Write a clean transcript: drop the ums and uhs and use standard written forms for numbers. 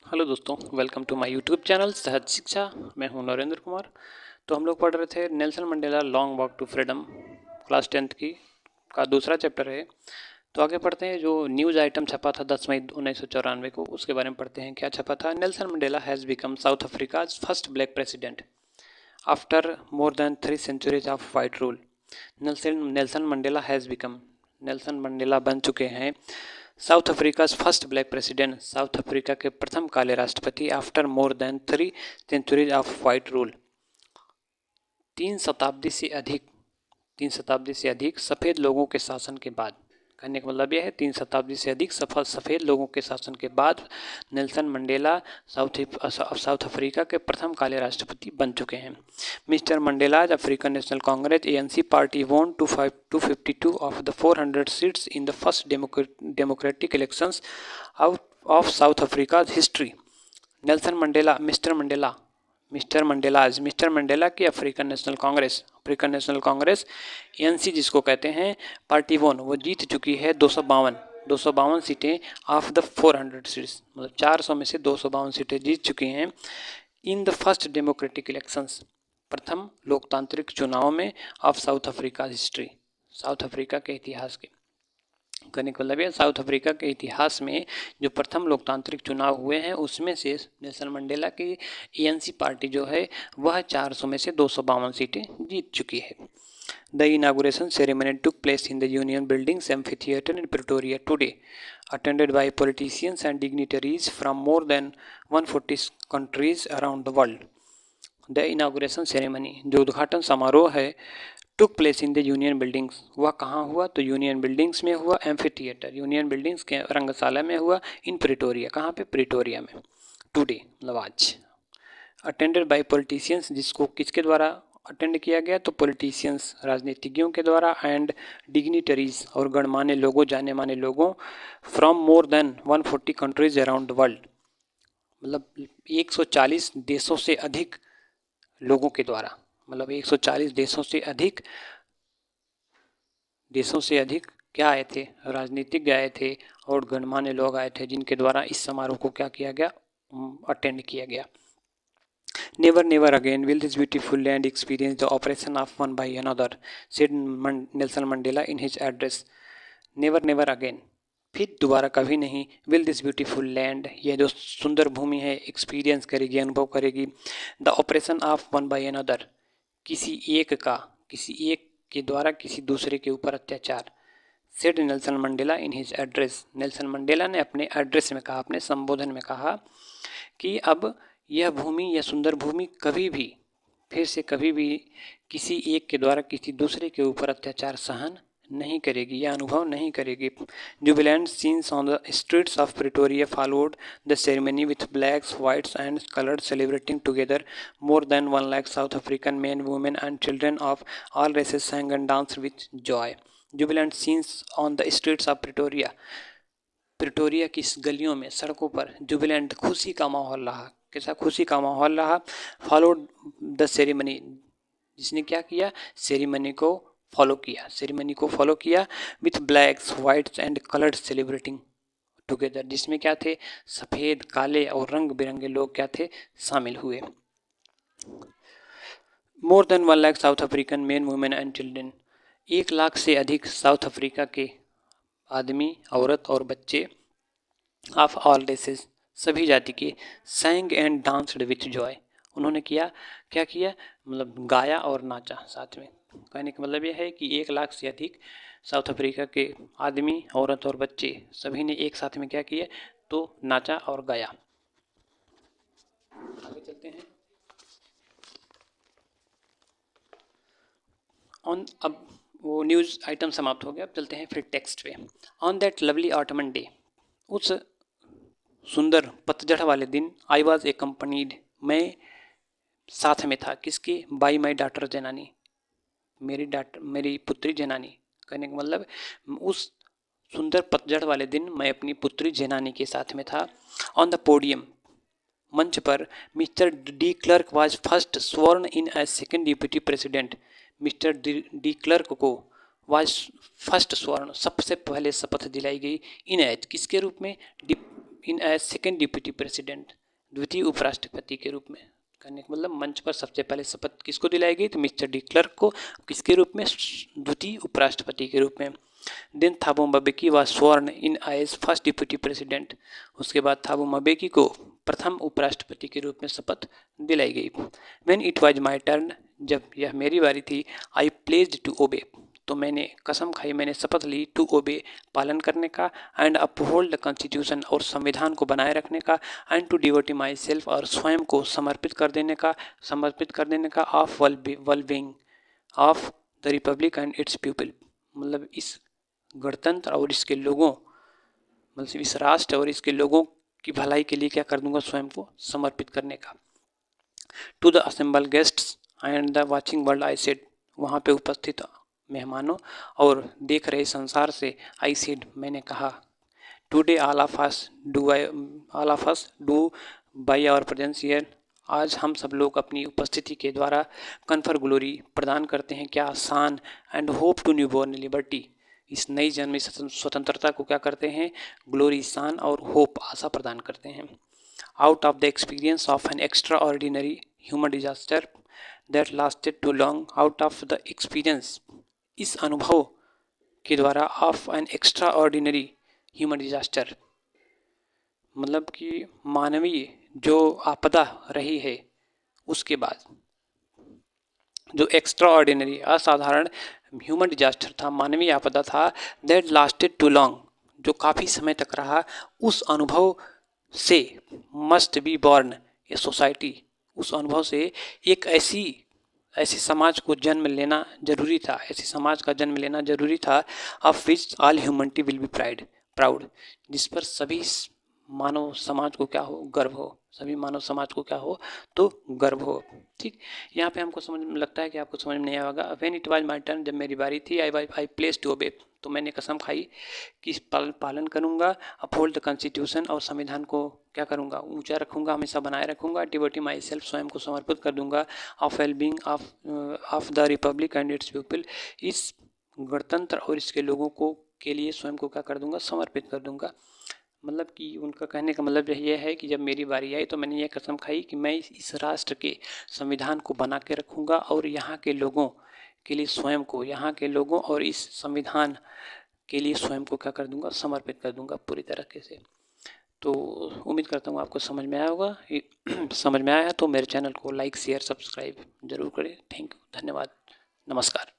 Hello दोस्तों, welcome to my YouTube channel Sahaj Shiksha. मैं हूं नरेंद्र कुमार। तो हम लोग पढ़ रहे थे Nelson Mandela long walk to freedom, class 10th की का दूसरा चैप्टर है। तो आगे पढ़ते हैं। जो न्यूज़ आइटम छपा था 10 मई 1994 को, उसके बारे में पढ़ते हैं। क्या छपा था? Nelson Mandela has become south Africa's first black president after more than 3 centuries of white rule. Nelson Mandela has become, Nelson Mandela बन चुके हैं south Africa first black president, south Africa के प्रथम काले राष्ट्रपति, after more than 3 centuries of white rule, 3 शताब्दी से अधिक सफ़ेद लोगों के शासन के बाद। कहने का मतलब यह है 3 शताब्दी से अधिक सफ़ेद लोगों के शासन के बाद नेल्सन मंडेला साउथ अफ्रीका के प्रथम काले राष्ट्रपति बन चुके हैं। Mister Mandela's African national Congress ANC party वोन 252 of the 400 seats in the first democratic elections of south Africa history. Nelson Mandela, mister Mandela की अफ्रीकन नेशनल कांग्रेस ANC जिसको कहते हैं, पार्टी वन, वो जीत चुकी है 252 सीटें ऑफ द 400 सीट्स, मतलब 400 में से 252 सीटें जीत चुकी हैं। In the first democratic elections, प्रथम लोकतांत्रिक चुनाव में, of south Africa history, south Africa के इतिहास के। कहने का मतलब है साउथ अफ्रीका के इतिहास में जो प्रथम लोकतांत्रिक चुनाव हुए हैं उसमें से नेल्सन मंडेला की ANC पार्टी जो है वह 400 में से 252 सीटें जीत चुकी है। The inauguration ceremony took place in the union buildings amphitheatre in Pretoria today, attended by politicians and dignitaries from more than 140 countries around the world. The inauguration ceremony, जो उद्घाटन समारोह है, took place in the union buildings, वह कहाँ हुआ? तो union buildings में हुआ। एम्फीथिएटर, यूनियन बिल्डिंग्स के रंगशाला में हुआ। इन प्रिटोरिया, कहाँ पे? प्रिटोरिया में। टुडे मतलब आज। अटेंडेड बाय पॉलिटिशियंस, जिसको किसके द्वारा अटेंड किया गया? तो पॉलिटिशियंस, राजनीतिज्ञों के द्वारा, एंड डिग्निटरीज और गणमान्य लोगों, जाने माने लोगों, from more than 140 countries around the world, मतलब 140 देशों से अधिक लोगों के द्वारा, मतलब 140 देशों से अधिक क्या आए थे? राजनीतिज्ञ आए थे और गणमान्य लोग आए थे, जिनके द्वारा इस समारोह को क्या किया गया? अटेंड किया गया। Never again will this beautiful land experience the operation of one by another, said Nelson Mandela in his address. Never again, फिर दोबारा कभी नहीं, विल दिस ब्यूटीफुल लैंड, यह जो सुंदर भूमि है, एक्सपीरियंस करेगी, अनुभव करेगी, the operation of one by another, किसी एक के द्वारा किसी दूसरे के ऊपर अत्याचार। Said Nelson Mandela in his address, Nelson Mandela ने अपने एड्रेस में कहा, अपने संबोधन में कहा कि अब यह भूमि, यह सुंदर भूमि कभी भी, फिर से कभी भी किसी एक के द्वारा किसी दूसरे के ऊपर अत्याचार सहन नहीं करेगी, यह अनुभव नहीं करेगी। Jubilant scenes on the streets of Pretoria followed the ceremony with blacks, whites and coloured celebrating together. More than 1 lakh south African men, women and children of all races sang and danced with joy. Jubilant scenes on the streets of Pretoria की गलियों में, सड़कों पर जुबिलेंट, खुशी का माहौल रहा। कैसा खुशी का माहौल रहा? फॉलोड द सेरेमनी, जिसने क्या किया? सेरेमनी को फॉलो किया with blacks, whites and coloured celebrating together, जिसमें क्या थे? सफ़ेद, काले और रंग बिरंगे लोग क्या थे? शामिल हुए। More than 1 lakh south African main, women and children, 1 lakh से अधिक साउथ अफ्रीका के आदमी, औरत और बच्चे, ऑफ ऑल रेसेस, सभी जाति के, सैंग एंड डांस्ड विथ जॉय, उन्होंने क्या किया? मतलब गाया और नाचा साथ में। कहने का मतलब यह है कि 1 लाख से अधिक साउथ अफ्रीका के आदमी, औरत और बच्चे सभी ने एक साथ में क्या किया? तो नाचा और गाया। आगे चलते हैं। अब वो न्यूज़ आइटम समाप्त हो गया, अब चलते हैं फिर टेक्स्ट पे। On that lovely ottoman day, उस सुंदर पतझड़ वाले दिन, आई वॉज एकम्पनीड, मैं साथ में था, किसके? बाई माई डॉटर जनानी, मेरी पुत्री जनानी। कहने का मतलब उस सुंदर पतझड़ वाले दिन मैं अपनी पुत्री जनानी के साथ में था। ऑन द पोडियम, मंच पर, mister de Klerk was first sworn in as second deputy president, mister de Klerk को वाज फर्स्ट स्वर्न, सबसे पहले शपथ दिलाई गई, इन एज, किसके रूप में? इन एज सेकेंड डिप्टी प्रेसिडेंट, द्वितीय उपराष्ट्रपति के रूप में। कहने का मतलब मंच पर सबसे पहले शपथ किसको दिलाई गई, तो मिस्टर डी क्लर्क को। किसके रूप में, द्वितीय उपराष्ट्रपति के रूप में। Then Thabo Mbeki was sworn in as first deputy president. उसके बाद थाबो म्बेकी को प्रथम उपराष्ट्रपति के रूप में शपथ दिलाई गई। When it was my turn, जब यह मेरी बारी थी, आई प्लेज्ड टू ओबे, तो मैंने कसम खाई, मैंने शपथ ली, टू ओबे, पालन करने का, एंड अपहोल्ड द कॉन्स्टिट्यूशन, और संविधान को बनाए रखने का, and to devote myself, और स्वयं को समर्पित कर देने का, of wellbeing of the republic and its people, मतलब इस गणतंत्र और इसके लोगों, मतलब इस राष्ट्र और इसके लोगों की भलाई के लिए क्या कर दूंगा, स्वयं को समर्पित करने का। To the assembled guests and the watching world I said, वहाँ पे उपस्थित मेहमानों और देख रहे संसार से, आई सेड, मैंने कहा, today all of us do by our presence here, आज हम सब लोग अपनी उपस्थिति के द्वारा कन्फर ग्लोरी, प्रदान करते हैं क्या, शान, and hope to newborn liberty, इस नई जन्मी स्वतंत्रता को क्या करते हैं, ग्लोरी, शान, और होप, आशा प्रदान करते हैं। Out of the experience of an extraordinary human disaster that lasted too long, out of the experience, इस अनुभव के द्वारा, of an extraordinary human disaster, मतलब कि मानवीय जो आपदा रही है, उसके बाद जो एक्स्ट्रा ऑर्डिनरी, असाधारण ह्यूमन डिजास्टर था, मानवीय आपदा था, दैट लास्टेड टू लॉन्ग, जो काफ़ी समय तक रहा, उस अनुभव से must be born a society, उस अनुभव से एक ऐसे समाज को जन्म लेना जरूरी था, ऐसे समाज का जन्म लेना जरूरी था, of which all humanity will be proud, जिस पर सभी मानव समाज को क्या हो, गर्व हो, सभी मानव समाज को क्या हो, तो गर्व हो। ठीक, यहाँ पे हमको समझ में लगता है कि आपको समझ में नहीं आएगा। When it was my turn, जब मेरी बारी थी, आई प्लेस टू ओबे, तो मैंने कसम खाई कि पालन करूंगा, अपहोल्ड द कॉन्स्टिट्यूशन, और संविधान को क्या करूंगा, ऊंचा रखूंगा, हमेशा बनाए रखूंगा, डिवोटी माई सेल्फ, स्वयं को समर्पित कर दूंगा, of wellbeing of the republic and its people, इस गणतंत्र और इसके लोगों को के लिए स्वयं को क्या कर दूंगा, समर्पित कर दूंगा। मतलब कि उनका कहने का मतलब ये है कि जब मेरी बारी आई तो मैंने ये कसम खाई कि मैं इस राष्ट्र के संविधान को बना के रखूंगा, और यहाँ के लोगों के लिए स्वयं को, यहाँ के लोगों और इस संविधान के लिए स्वयं को क्या कर दूंगा, समर्पित कर दूंगा पूरी तरीके से। तो उम्मीद करता हूँ आपको समझ में आया होगा। समझ में आया तो मेरे चैनल को लाइक, शेयर, सब्सक्राइब जरूर करें। थैंक यू, धन्यवाद, नमस्कार।